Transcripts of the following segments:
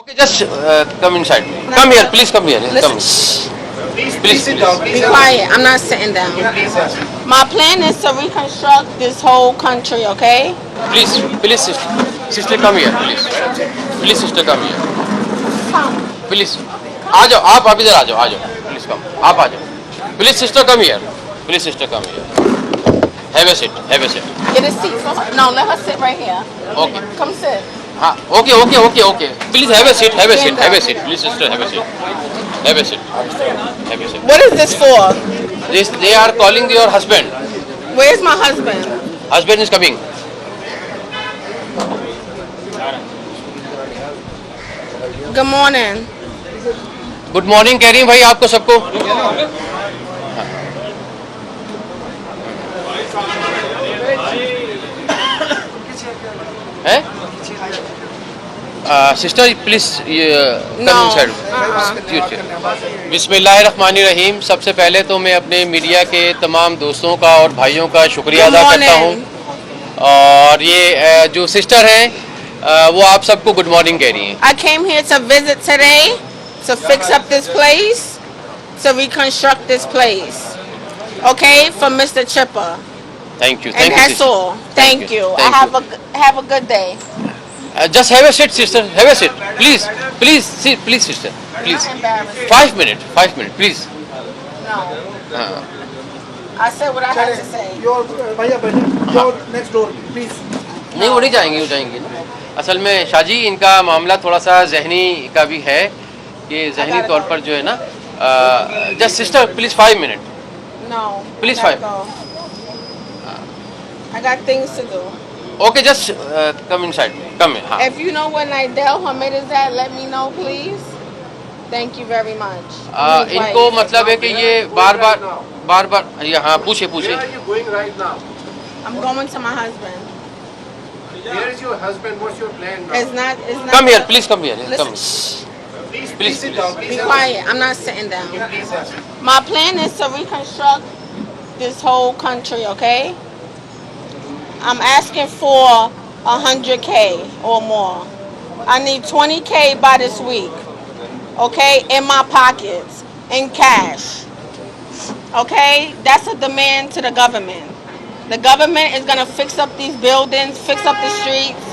Okay, just come inside. Come here, please come here. Listen. Come. Please sit down. Be quiet. I'm not sitting down. My plan is to reconstruct this whole country, okay? Please, sister, come here, please. Please, sister, come here. Please. आ जाओ, आप इधर आ जाओ. Please come. आप आ जाओ. Please, sister, come here. Please, sister, come here. Have a seat. Get a seat for her. No, let her sit right here. Okay. Come sit. हाँ, okay. Please have a seat. Please, sister, have a seat. What is this for? They are calling your husband. Where's my husband? Husband is coming. Good morning. Good morning कह रही हूँ भाई आपको सबको. है sister please come inside. बिस्मिल्लाहिर्रहमानिर्रहीम. सबसे पहले तो मैं अपने मीडिया के तमाम दोस्तों का और भाइयों का शुक्रिया अदा करता हूँ. और ये जो सिस्टर हैं वो आप सबको गुड मॉर्निंग कह रही हैं. I came here to visit today to fix up this place, to reconstruct this place. Okay, for Mr. Chipper. Thank you. And that's all. Thank you. Have a good day. Just have a seat, sister. Have a seat. Please, sit. Please, sister. Please. 5 minutes, please. No. I said what I had to say. Your next door, please. नहीं वो नहीं जाएंगी ना. असल में शाजी इनका मामला थोड़ा सा जहनी का भी है कि जहनी तौर पर जो है ना. Just sister please 5 minute. No. Please, I gotta 5. go. I got things to do. Okay, just come inside. Come in. हाँ. If you know where Nidell Hamid is at, let me know, please. Thank you very much. इनको मतलब है कि ये बार यहाँ पूछे. Where are you going right now? I'm going to my husband. Where is your husband? What's your plan now? It's not. Come here, please come here. Listen. Come. Please Please, sit down. Be quiet. I'm not sitting down. Please. My plan is to reconstruct this whole country, okay? I'm asking for 100K or more. I need 20K by this week, okay? In my pockets, in cash, okay? That's a demand to the government. The government is gonna fix up these buildings, fix up the streets,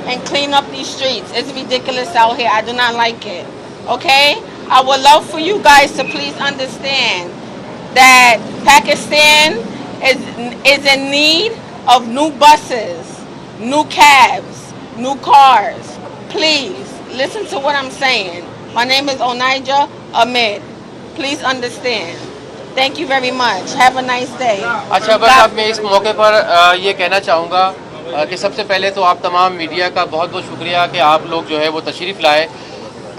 and clean up these streets. It's ridiculous out here. I do not like it, okay? I would love for you guys to please understand that Pakistan is in need of new buses, new cabs, new cars. Please listen to what I'm saying. My name is Wnjy Ahmed. Please understand. Thank you very much. Have a nice day. अच्छा बस अब मैं इस मौके पर ये कहना चाहूँगा कि सबसे पहले तो आप तमाम मीडिया का बहुत बहुत शुक्रिया कि आप लोग जो है वो तशरीफ़ लाए.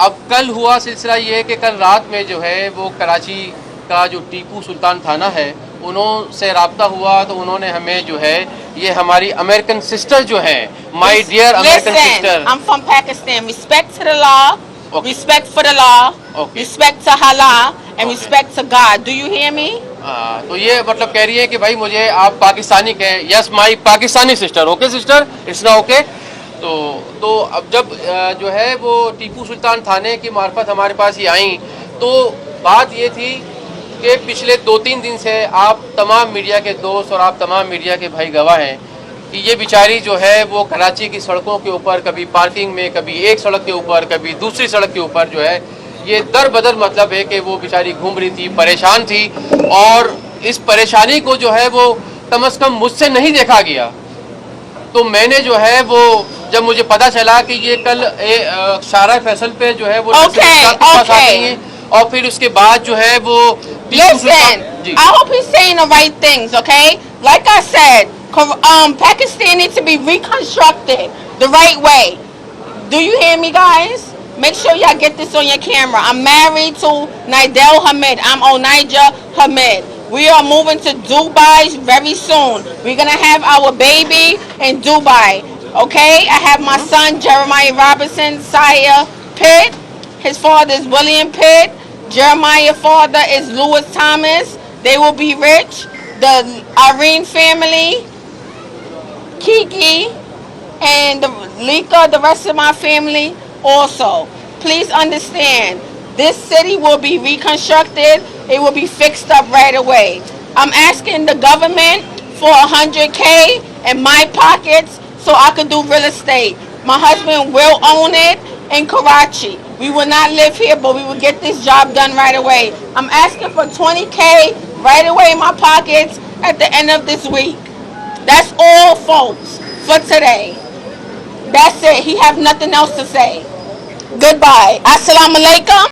अब कल हुआ सिलसिला ये है कि कल रात में जो है वो कराची का जो टीपू सुल्तान थाना है उन्होंने राब्ता हुआ तो उन्होंने हमें जो है ये हमारी अमेरिकन सिस्टर जो है my dear American sister. I'm from Pakistan. Respect to the law. Okay. Respect for the law. Okay. Respect to Allah and respect to God. Do you hear me? तो ये मतलब कह रही है कि भाई मुझे आप पाकिस्तानी कहें. Yes my Pakistani sister. Okay sister, it's ना ओके. तो अब जब जो है वो टीपू सुल्तान थाने की मार्फत हमारे पास ये आई तो बात ये थी कि पिछले 2-3 दिन से आप तमाम मीडिया के दोस्त और आप तमाम मीडिया के भाई गवाह हैं कि ये बेचारी जो है वो कराची की सड़कों के ऊपर कभी पार्किंग में, कभी एक सड़क के ऊपर, कभी दूसरी सड़क के ऊपर जो है ये दर बदर मतलब है कि वो बेचारी घूम रही थी, परेशान थी. और इस परेशानी को जो है वो कम से कम मुझसे नहीं देखा गया. तो मैंने जो है वो जब मुझे पता चला कि ये कल शारा फैसल पे जो है वो पास आ गई हैं और फिर उसके बाद जो है वो Listen, I hope he's saying the right things, okay? Like I said, Pakistan needs to be reconstructed the right way. Do you hear me, guys? Make sure y'all get this on your camera. I'm married to Nidell Hamid. I'm Wnjy Ahmed. We are moving to Dubai very soon. We're going to have our baby in Dubai, okay? I have my son, Jeremiah Robinson, Sire Pitt. His father is William Pitt. Jeremiah's father is Louis Thomas. They will be rich. The Irene family, Kiki, and Lika, the rest of my family also. please understand, this city will be reconstructed. It will be fixed up right away. I'm asking the government for $100K in my pockets so I can do real estate. My husband will own it in Karachi. We will not live here, but we will get this job done right away. I'm asking for $20K right away in my pockets at the end of this week. That's all, folks, for today. That's it. He have nothing else to say. Goodbye. Assalamu alaikum.